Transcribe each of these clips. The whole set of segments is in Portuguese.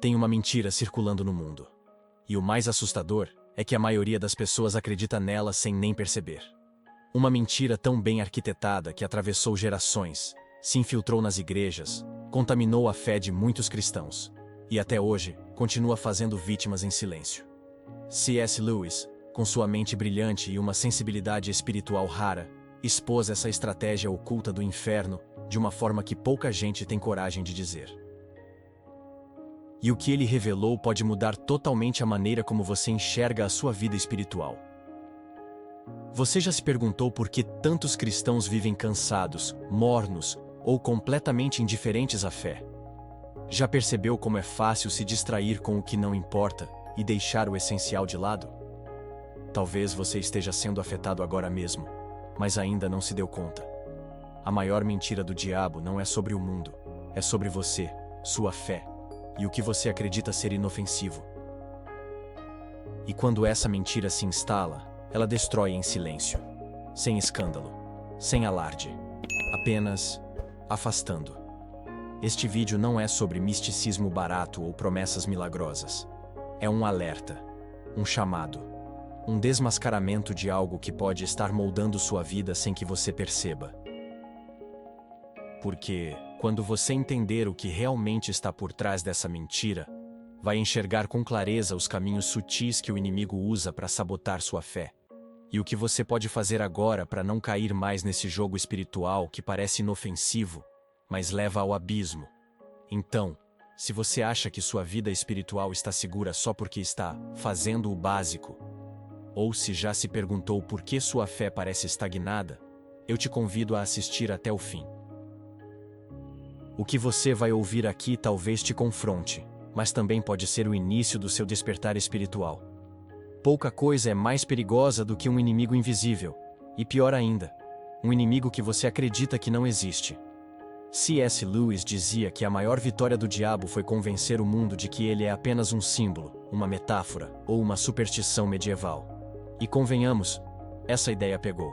tem uma mentira circulando no mundo. E o mais assustador é que a maioria das pessoas acredita nela sem nem perceber. Uma mentira tão bem arquitetada que atravessou gerações, se infiltrou nas igrejas, contaminou a fé de muitos cristãos, e até hoje continua fazendo vítimas em silêncio. C.S. Lewis, com sua mente brilhante e uma sensibilidade espiritual rara, expôs essa estratégia oculta do inferno de uma forma que pouca gente tem coragem de dizer. E o que ele revelou pode mudar totalmente a maneira como você enxerga a sua vida espiritual. Você já se perguntou por que tantos cristãos vivem cansados, mornos ou completamente indiferentes à fé? Já percebeu como é fácil se distrair com o que não importa e deixar o essencial de lado? Talvez você esteja sendo afetado agora mesmo, mas ainda não se deu conta. A maior mentira do diabo não é sobre o mundo, é sobre você, sua fé, e o que você acredita ser inofensivo. E quando essa mentira se instala, ela destrói em silêncio, sem escândalo, sem alarde, apenas afastando. Este vídeo não é sobre misticismo barato ou promessas milagrosas. É um alerta, um chamado, um desmascaramento de algo que pode estar moldando sua vida sem que você perceba. Porque, quando você entender o que realmente está por trás dessa mentira, vai enxergar com clareza os caminhos sutis que o inimigo usa para sabotar sua fé. E o que você pode fazer agora para não cair mais nesse jogo espiritual que parece inofensivo, mas leva ao abismo. Então, se você acha que sua vida espiritual está segura só porque está fazendo o básico, ou se já se perguntou por que sua fé parece estagnada, eu te convido a assistir até o fim. O que você vai ouvir aqui talvez te confronte, mas também pode ser o início do seu despertar espiritual. Pouca coisa é mais perigosa do que um inimigo invisível, e pior ainda, um inimigo que você acredita que não existe. C.S. Lewis dizia que a maior vitória do diabo foi convencer o mundo de que ele é apenas um símbolo, uma metáfora ou uma superstição medieval. E convenhamos, essa ideia pegou.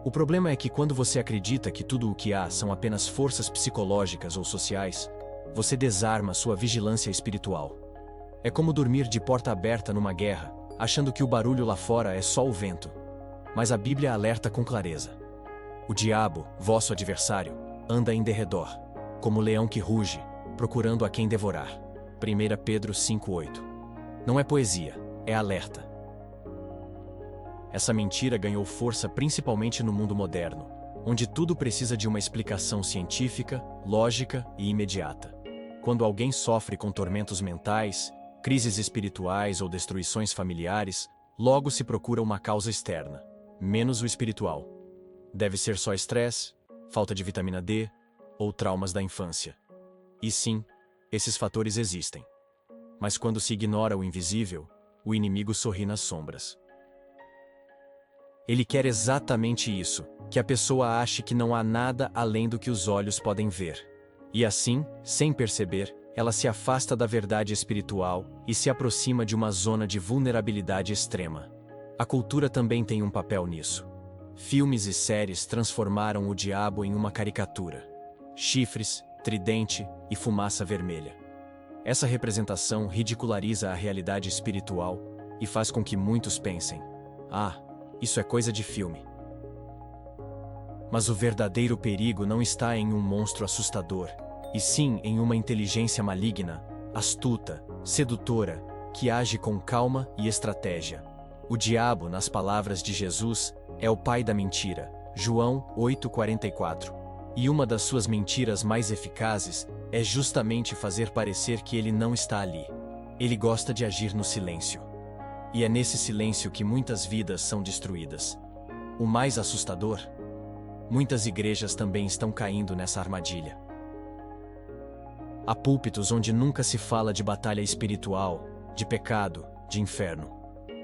O problema é que quando você acredita que tudo o que há são apenas forças psicológicas ou sociais, você desarma sua vigilância espiritual. É como dormir de porta aberta numa guerra, achando que o barulho lá fora é só o vento. Mas a Bíblia alerta com clareza. O diabo, vosso adversário, anda em derredor, como leão que ruge, procurando a quem devorar. 1 Pedro 5:8. Não é poesia, é alerta. Essa mentira ganhou força principalmente no mundo moderno, onde tudo precisa de uma explicação científica, lógica e imediata. Quando alguém sofre com tormentos mentais, crises espirituais ou destruições familiares, logo se procura uma causa externa, menos o espiritual. Deve ser só estresse, falta de vitamina D ou traumas da infância. E sim, esses fatores existem. Mas quando se ignora o invisível, o inimigo sorri nas sombras. Ele quer exatamente isso, que a pessoa ache que não há nada além do que os olhos podem ver. E assim, sem perceber, ela se afasta da verdade espiritual e se aproxima de uma zona de vulnerabilidade extrema. A cultura também tem um papel nisso. Filmes e séries transformaram o diabo em uma caricatura. Chifres, tridente e fumaça vermelha. Essa representação ridiculariza a realidade espiritual e faz com que muitos pensem: ah, isso é coisa de filme. Mas o verdadeiro perigo não está em um monstro assustador, e sim em uma inteligência maligna, astuta, sedutora, que age com calma e estratégia. O diabo, nas palavras de Jesus, é o pai da mentira, João 8,44. E uma das suas mentiras mais eficazes é justamente fazer parecer que ele não está ali. Ele gosta de agir no silêncio. E é nesse silêncio que muitas vidas são destruídas. O mais assustador? Muitas igrejas também estão caindo nessa armadilha. Há púlpitos onde nunca se fala de batalha espiritual, de pecado, de inferno.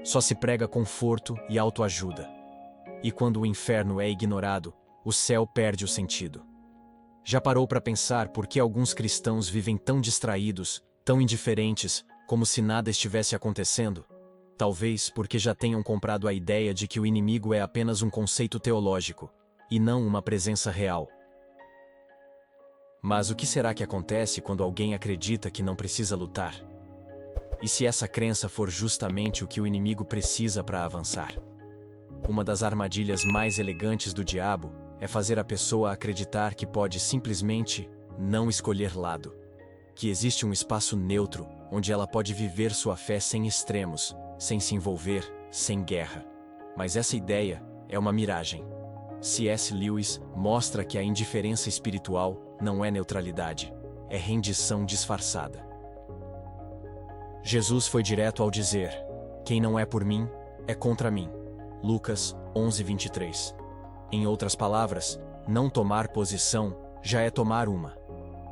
Só se prega conforto e autoajuda. E quando o inferno é ignorado, o céu perde o sentido. Já parou para pensar por que alguns cristãos vivem tão distraídos, tão indiferentes, como se nada estivesse acontecendo? Talvez porque já tenham comprado a ideia de que o inimigo é apenas um conceito teológico, e não uma presença real. Mas o que será que acontece quando alguém acredita que não precisa lutar? E se essa crença for justamente o que o inimigo precisa para avançar? Uma das armadilhas mais elegantes do diabo é fazer a pessoa acreditar que pode simplesmente não escolher lado. Que existe um espaço neutro onde ela pode viver sua fé sem extremos, sem se envolver, sem guerra. Mas essa ideia é uma miragem. C.S. Lewis mostra que a indiferença espiritual não é neutralidade, é rendição disfarçada. Jesus foi direto ao dizer: quem não é por mim, é contra mim. Lucas 11:23. Em outras palavras, não tomar posição já é tomar uma.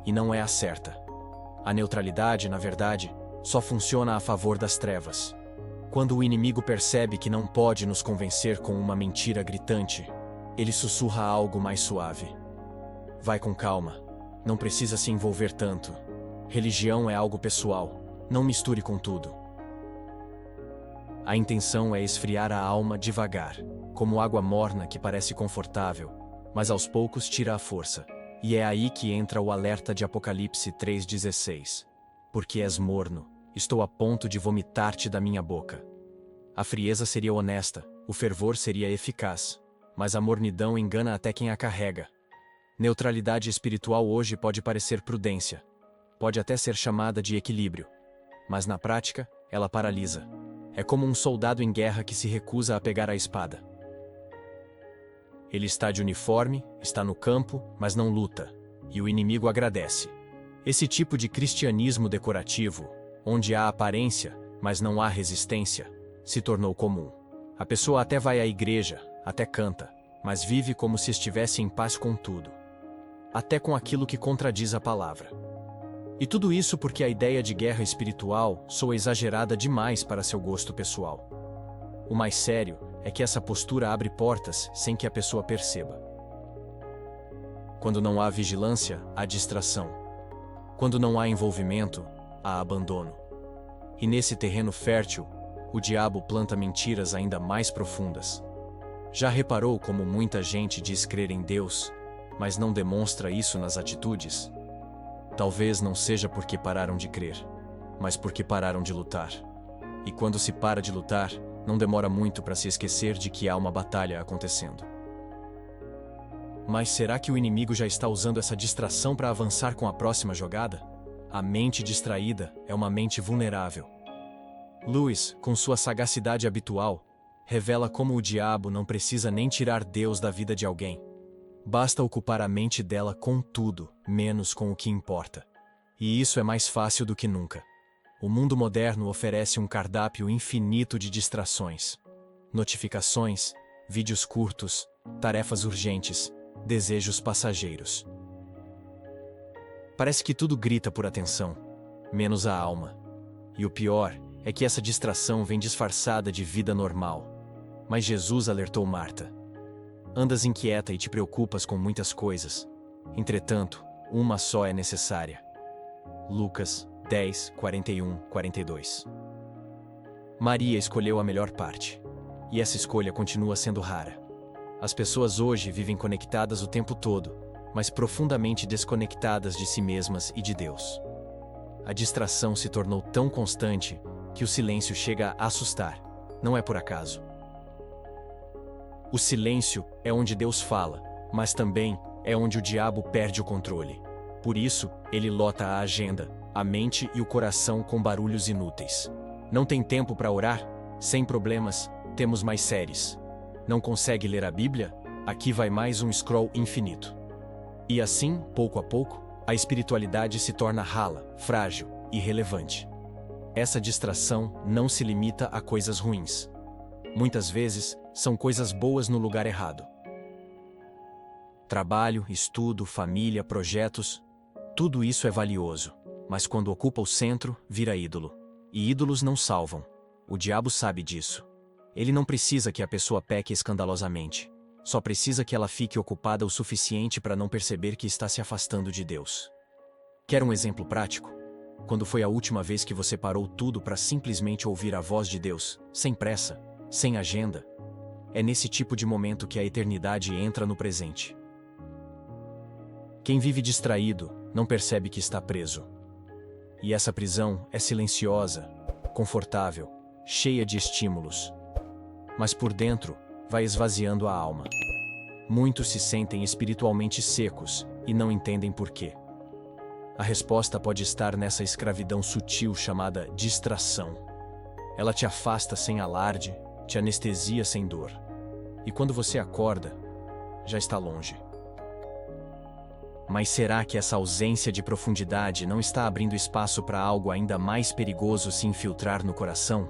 E não é a certa. A neutralidade, na verdade, só funciona a favor das trevas. Quando o inimigo percebe que não pode nos convencer com uma mentira gritante, ele sussurra algo mais suave. Vai com calma. Não precisa se envolver tanto. Religião é algo pessoal. Não misture com tudo. A intenção é esfriar a alma devagar, como água morna que parece confortável, mas aos poucos tira a força. E é aí que entra o alerta de Apocalipse 3,16. Porque és morno, estou a ponto de vomitar-te da minha boca. A frieza seria honesta, o fervor seria eficaz, mas a mornidão engana até quem a carrega. Neutralidade espiritual hoje pode parecer prudência, pode até ser chamada de equilíbrio, mas na prática, ela paralisa. É como um soldado em guerra que se recusa a pegar a espada. Ele está de uniforme, está no campo, mas não luta, e o inimigo agradece. Esse tipo de cristianismo decorativo, onde há aparência, mas não há resistência, se tornou comum. A pessoa até vai à igreja, até canta, mas vive como se estivesse em paz com tudo, até com aquilo que contradiz a palavra. E tudo isso porque a ideia de guerra espiritual soa exagerada demais para seu gosto pessoal. O mais sério é que essa postura abre portas sem que a pessoa perceba. Quando não há vigilância, há distração. Quando não há envolvimento, há abandono. E nesse terreno fértil, o diabo planta mentiras ainda mais profundas. Já reparou como muita gente diz crer em Deus, mas não demonstra isso nas atitudes? Talvez não seja porque pararam de crer, mas porque pararam de lutar. E quando se para de lutar, não demora muito para se esquecer de que há uma batalha acontecendo. Mas será que o inimigo já está usando essa distração para avançar com a próxima jogada? A mente distraída é uma mente vulnerável. Lewis, com sua sagacidade habitual, revela como o diabo não precisa nem tirar Deus da vida de alguém. Basta ocupar a mente dela com tudo, menos com o que importa. E isso é mais fácil do que nunca. O mundo moderno oferece um cardápio infinito de distrações. Notificações, vídeos curtos, tarefas urgentes, desejos passageiros. Parece que tudo grita por atenção, menos a alma. E o pior é que essa distração vem disfarçada de vida normal. Mas Jesus alertou Marta. Andas inquieta e te preocupas com muitas coisas. Entretanto, uma só é necessária. Lucas 10, 41, 42. Maria escolheu a melhor parte. E essa escolha continua sendo rara. As pessoas hoje vivem conectadas o tempo todo, mas profundamente desconectadas de si mesmas e de Deus. A distração se tornou tão constante que o silêncio chega a assustar. Não é por acaso. O silêncio é onde Deus fala, mas também é onde o diabo perde o controle. Por isso, ele lota a agenda, a mente e o coração com barulhos inúteis. Não tem tempo para orar? Sem problemas, temos mais séries. Não consegue ler a Bíblia? Aqui vai mais um scroll infinito. E assim, pouco a pouco, a espiritualidade se torna rala, frágil, irrelevante. Essa distração não se limita a coisas ruins. Muitas vezes, são coisas boas no lugar errado. Trabalho, estudo, família, projetos, tudo isso é valioso, mas quando ocupa o centro, vira ídolo. E ídolos não salvam. O diabo sabe disso. Ele não precisa que a pessoa peque escandalosamente. Só precisa que ela fique ocupada o suficiente para não perceber que está se afastando de Deus. Quer um exemplo prático? Quando foi a última vez que você parou tudo para simplesmente ouvir a voz de Deus, sem pressa, sem agenda? É nesse tipo de momento que a eternidade entra no presente. Quem vive distraído não percebe que está preso. E essa prisão é silenciosa, confortável, cheia de estímulos. Mas por dentro, vai esvaziando a alma. Muitos se sentem espiritualmente secos e não entendem por quê. A resposta pode estar nessa escravidão sutil chamada distração. Ela te afasta sem alarde, te anestesia sem dor. E quando você acorda, já está longe. Mas será que essa ausência de profundidade não está abrindo espaço para algo ainda mais perigoso se infiltrar no coração?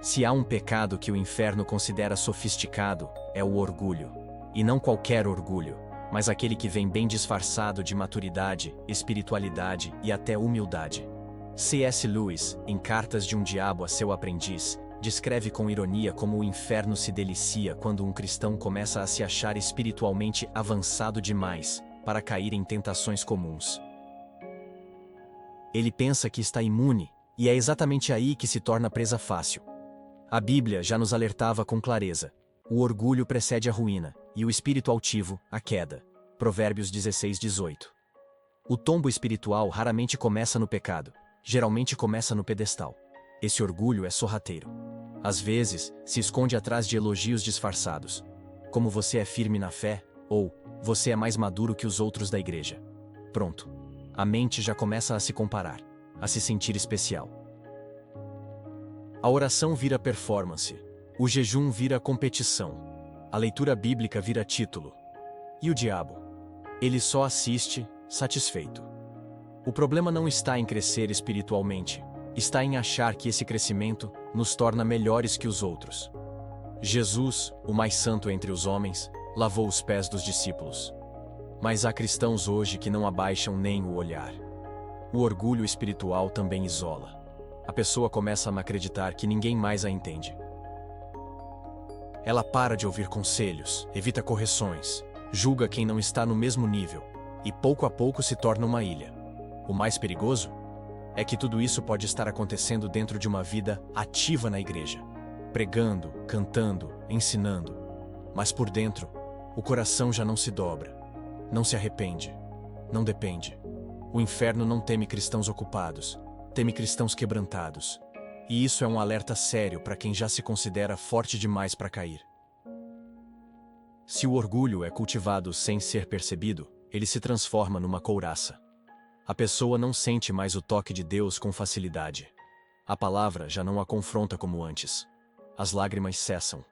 Se há um pecado que o inferno considera sofisticado, é o orgulho. E não qualquer orgulho, mas aquele que vem bem disfarçado de maturidade, espiritualidade e até humildade. C.S. Lewis, em Cartas de um Diabo a seu Aprendiz, descreve com ironia como o inferno se delicia quando um cristão começa a se achar espiritualmente avançado demais para cair em tentações comuns. Ele pensa que está imune, e é exatamente aí que se torna presa fácil. A Bíblia já nos alertava com clareza: o orgulho precede a ruína, e o espírito altivo, a queda. Provérbios 16:18. O tombo espiritual raramente começa no pecado, geralmente começa no pedestal. Esse orgulho é sorrateiro. Às vezes, se esconde atrás de elogios disfarçados, como você é firme na fé, ou você é mais maduro que os outros da igreja. Pronto. A mente já começa a se comparar, a se sentir especial. A oração vira performance. O jejum vira competição. A leitura bíblica vira título. E o diabo? Ele só assiste, satisfeito. O problema não está em crescer espiritualmente, está em achar que esse crescimento nos torna melhores que os outros. Jesus, o mais santo entre os homens, lavou os pés dos discípulos. Mas há cristãos hoje que não abaixam nem o olhar. O orgulho espiritual também isola. A pessoa começa a acreditar que ninguém mais a entende. Ela para de ouvir conselhos, evita correções, julga quem não está no mesmo nível, e pouco a pouco se torna uma ilha. O mais perigoso é que tudo isso pode estar acontecendo dentro de uma vida ativa na igreja, pregando, cantando, ensinando, mas por dentro, o coração já não se dobra, não se arrepende, não depende. O inferno não teme cristãos ocupados, teme cristãos quebrantados. E isso é um alerta sério para quem já se considera forte demais para cair. Se o orgulho é cultivado sem ser percebido, ele se transforma numa couraça. A pessoa não sente mais o toque de Deus com facilidade. A palavra já não a confronta como antes. As lágrimas cessam.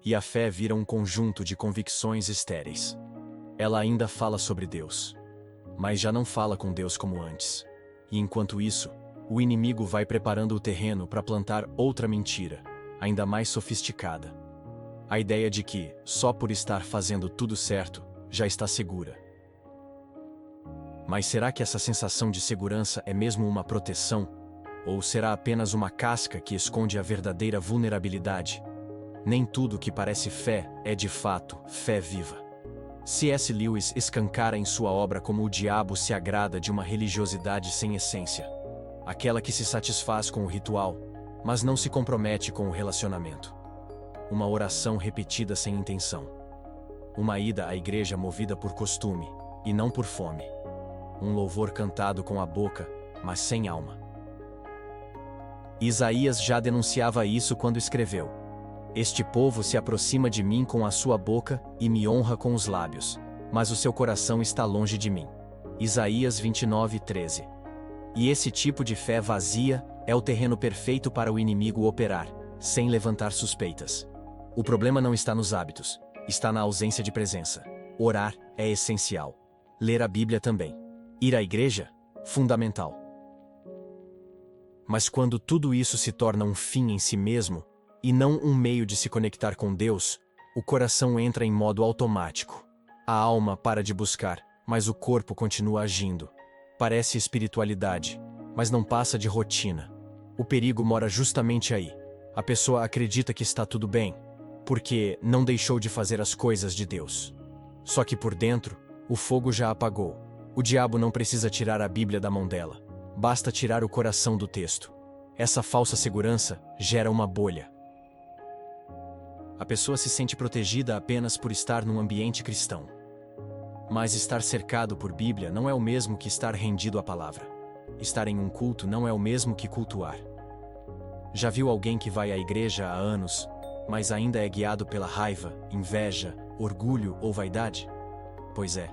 E a fé vira um conjunto de convicções estéreis. Ela ainda fala sobre Deus, mas já não fala com Deus como antes. E enquanto isso, o inimigo vai preparando o terreno para plantar outra mentira, ainda mais sofisticada. A ideia de que, só por estar fazendo tudo certo, já está segura. Mas será que essa sensação de segurança é mesmo uma proteção? Ou será apenas uma casca que esconde a verdadeira vulnerabilidade? Nem tudo que parece fé é de fato fé viva. C.S. Lewis escancara em sua obra como o diabo se agrada de uma religiosidade sem essência. Aquela que se satisfaz com o ritual, mas não se compromete com o relacionamento. Uma oração repetida sem intenção. Uma ida à igreja movida por costume, e não por fome. Um louvor cantado com a boca, mas sem alma. Isaías já denunciava isso quando escreveu: Este povo se aproxima de mim com a sua boca e me honra com os lábios, mas o seu coração está longe de mim. Isaías 29:13. E esse tipo de fé vazia é o terreno perfeito para o inimigo operar, sem levantar suspeitas. O problema não está nos hábitos, está na ausência de presença. Orar é essencial. Ler a Bíblia também. Ir à igreja? Fundamental. Mas quando tudo isso se torna um fim em si mesmo, e não um meio de se conectar com Deus, o coração entra em modo automático. A alma para de buscar, mas o corpo continua agindo. Parece espiritualidade, mas não passa de rotina. O perigo mora justamente aí. A pessoa acredita que está tudo bem, porque não deixou de fazer as coisas de Deus. Só que por dentro, o fogo já apagou. O diabo não precisa tirar a Bíblia da mão dela. Basta tirar o coração do texto. Essa falsa segurança gera uma bolha. A pessoa se sente protegida apenas por estar num ambiente cristão. Mas estar cercado por Bíblia não é o mesmo que estar rendido à palavra. Estar em um culto não é o mesmo que cultuar. Já viu alguém que vai à igreja há anos, mas ainda é guiado pela raiva, inveja, orgulho ou vaidade? Pois é.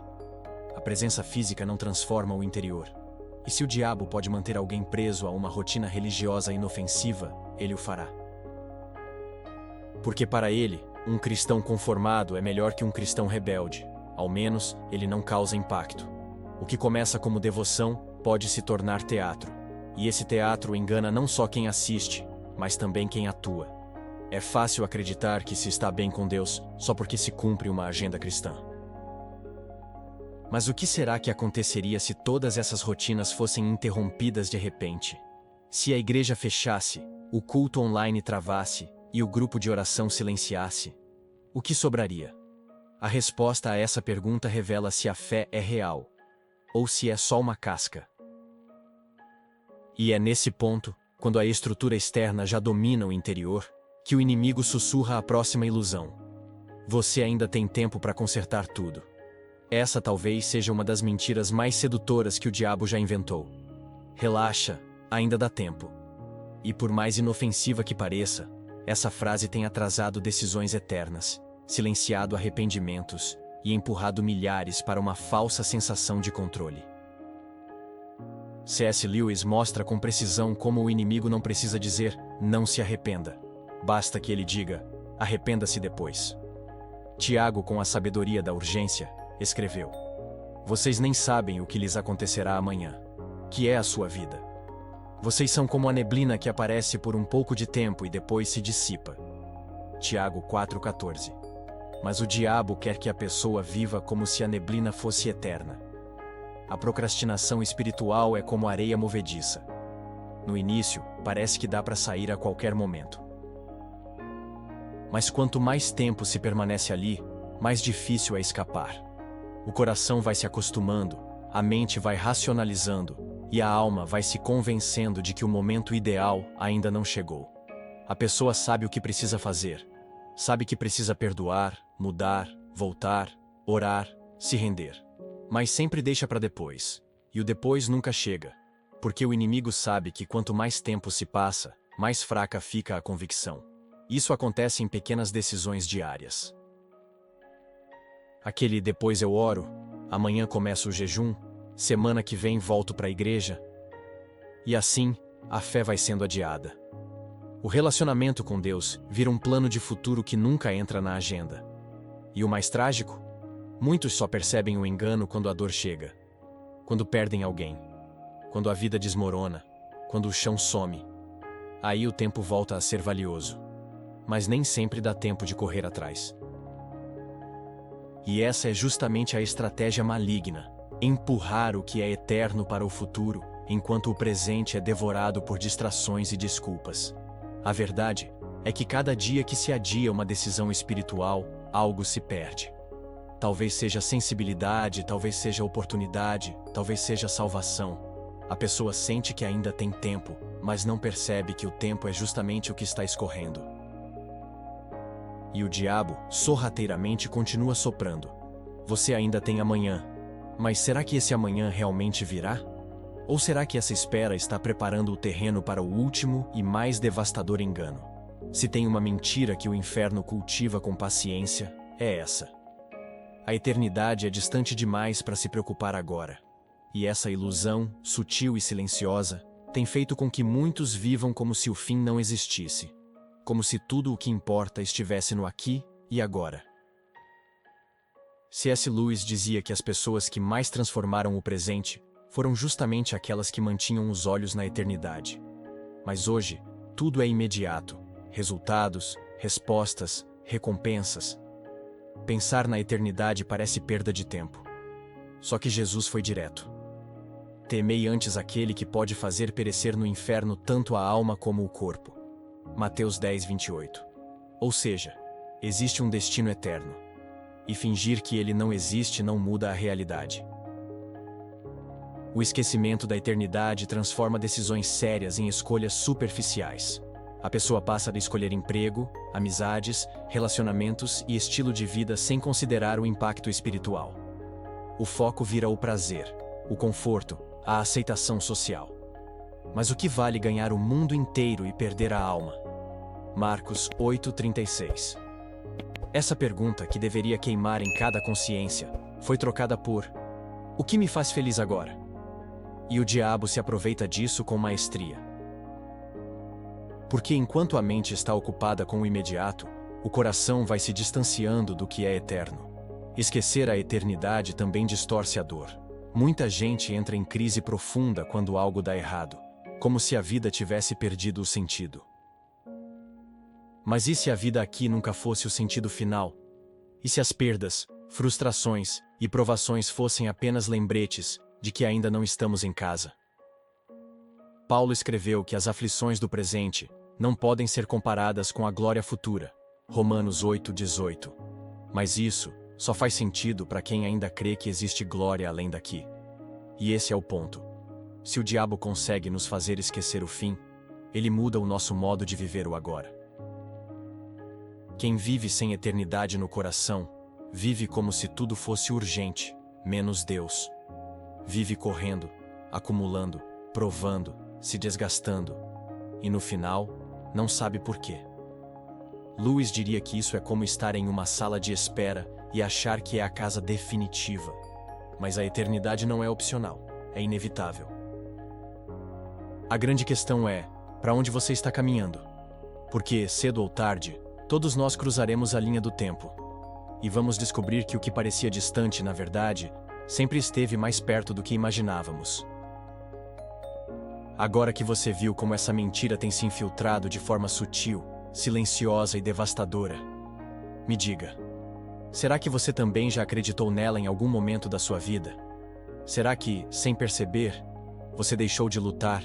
A presença física não transforma o interior. E se o diabo pode manter alguém preso a uma rotina religiosa inofensiva, ele o fará. Porque para ele, um cristão conformado é melhor que um cristão rebelde. Ao menos, ele não causa impacto. O que começa como devoção pode se tornar teatro. E esse teatro engana não só quem assiste, mas também quem atua. É fácil acreditar que se está bem com Deus só porque se cumpre uma agenda cristã. Mas o que será que aconteceria se todas essas rotinas fossem interrompidas de repente? Se a igreja fechasse, o culto online travasse e o grupo de oração silenciasse? O que sobraria? A resposta a essa pergunta revela se a fé é real ou se é só uma casca. E é nesse ponto, quando a estrutura externa já domina o interior, que o inimigo sussurra a próxima ilusão. Você ainda tem tempo para consertar tudo. Essa talvez seja uma das mentiras mais sedutoras que o diabo já inventou. Relaxa, ainda dá tempo. E por mais inofensiva que pareça, essa frase tem atrasado decisões eternas, silenciado arrependimentos e empurrado milhares para uma falsa sensação de controle. C.S. Lewis mostra com precisão como o inimigo não precisa dizer "não se arrependa". Basta que ele diga "arrependa-se depois". Tiago, com a sabedoria da urgência, escreveu: "Vocês nem sabem o que lhes acontecerá amanhã, que é a sua vida. Vocês são como a neblina que aparece por um pouco de tempo e depois se dissipa." Tiago 4,14. Mas o diabo quer que a pessoa viva como se a neblina fosse eterna. A procrastinação espiritual é como areia movediça. No início, parece que dá para sair a qualquer momento. Mas quanto mais tempo se permanece ali, mais difícil é escapar. O coração vai se acostumando, a mente vai racionalizando e a alma vai se convencendo de que o momento ideal ainda não chegou. A pessoa sabe o que precisa fazer, sabe que precisa perdoar, mudar, voltar, orar, se render. Mas sempre deixa para depois. E o depois nunca chega, porque o inimigo sabe que quanto mais tempo se passa, mais fraca fica a convicção. Isso acontece em pequenas decisões diárias. Aquele "depois eu oro", "amanhã começo o jejum", "semana que vem volto para a igreja". E assim, a fé vai sendo adiada. O relacionamento com Deus vira um plano de futuro que nunca entra na agenda. E o mais trágico? Muitos só percebem o engano quando a dor chega. Quando perdem alguém. Quando a vida desmorona. Quando o chão some. Aí o tempo volta a ser valioso. Mas nem sempre dá tempo de correr atrás. E essa é justamente a estratégia maligna: empurrar o que é eterno para o futuro, enquanto o presente é devorado por distrações e desculpas. A verdade é que cada dia que se adia uma decisão espiritual, algo se perde. Talvez seja sensibilidade, talvez seja oportunidade, talvez seja salvação. A pessoa sente que ainda tem tempo, mas não percebe que o tempo é justamente o que está escorrendo. E o diabo, sorrateiramente, continua soprando: "Você ainda tem amanhã. Mas será que esse amanhã realmente virá? Ou será que essa espera está preparando o terreno para o último e mais devastador engano?" Se tem uma mentira que o inferno cultiva com paciência, é essa. A eternidade é distante demais para se preocupar agora. E essa ilusão, sutil e silenciosa, tem feito com que muitos vivam como se o fim não existisse. Como se tudo o que importa estivesse no aqui e agora. C.S. Lewis dizia que as pessoas que mais transformaram o presente foram justamente aquelas que mantinham os olhos na eternidade. Mas hoje, tudo é imediato: resultados, respostas, recompensas. Pensar na eternidade parece perda de tempo. Só que Jesus foi direto. Temei antes aquele que pode fazer perecer no inferno tanto a alma como o corpo. Mateus 10, 28. Ou seja, existe um destino eterno. E fingir que ele não existe não muda a realidade. O esquecimento da eternidade transforma decisões sérias em escolhas superficiais. A pessoa passa a escolher emprego, amizades, relacionamentos e estilo de vida sem considerar o impacto espiritual. o foco vira o prazer, o conforto, a aceitação social. Mas o que vale ganhar o mundo inteiro e perder a alma? Marcos 8,36. Essa pergunta, que deveria queimar em cada consciência, foi trocada por: o que me faz feliz agora? E o diabo se aproveita disso com maestria. Porque enquanto a mente está ocupada com o imediato, o coração vai se distanciando do que é eterno. Esquecer a eternidade também distorce a dor. Muita gente entra em crise profunda quando algo dá errado, como se a vida tivesse perdido o sentido. Mas e se a vida aqui nunca fosse o sentido final? E se as perdas, frustrações e provações fossem apenas lembretes de que ainda não estamos em casa? Paulo escreveu que as aflições do presente não podem ser comparadas com a glória futura. Romanos 8,18. Mas isso só faz sentido para quem ainda crê que existe glória além daqui. E esse é o ponto. Se o diabo consegue nos fazer esquecer o fim, ele muda o nosso modo de viver o agora. Quem vive sem eternidade no coração, vive como se tudo fosse urgente, menos Deus. Vive correndo, acumulando, provando, se desgastando. E no final, não sabe por quê. Lewis diria que isso é como estar em uma sala de espera e achar que é a casa definitiva. Mas a eternidade não é opcional, é inevitável. A grande questão é: para onde você está caminhando? Porque, cedo ou tarde, todos nós cruzaremos a linha do tempo. E vamos descobrir que o que parecia distante, na verdade, sempre esteve mais perto do que imaginávamos. Agora que você viu como essa mentira tem se infiltrado de forma sutil, silenciosa e devastadora, me diga, será que você também já acreditou nela em algum momento da sua vida? Será que, sem perceber, você deixou de lutar,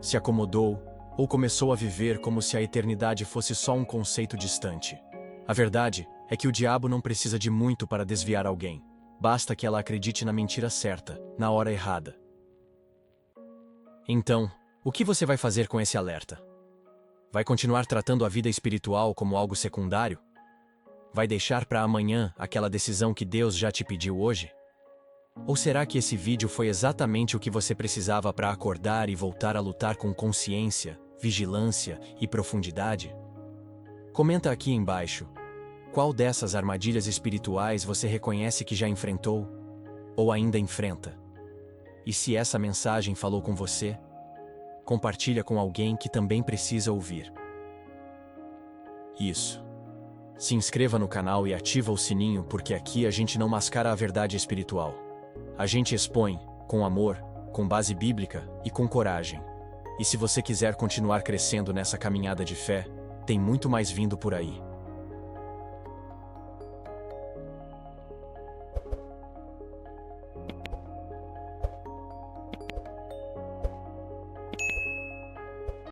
se acomodou ou começou a viver como se a eternidade fosse só um conceito distante? A verdade é que o diabo não precisa de muito para desviar alguém. Basta que ela acredite na mentira certa, na hora errada. Então, o que você vai fazer com esse alerta? Vai continuar tratando a vida espiritual como algo secundário? Vai deixar para amanhã aquela decisão que Deus já te pediu hoje? Ou será que esse vídeo foi exatamente o que você precisava para acordar e voltar a lutar com consciência, vigilância e profundidade? Comenta aqui embaixo. Qual dessas armadilhas espirituais você reconhece que já enfrentou? Ou ainda enfrenta? E se essa mensagem falou com você, compartilha com alguém que também precisa ouvir. Isso. Se inscreva no canal e ativa o sininho, porque aqui a gente não mascara a verdade espiritual. A gente expõe, com amor, com base bíblica e com coragem. E se você quiser continuar crescendo nessa caminhada de fé, tem muito mais vindo por aí.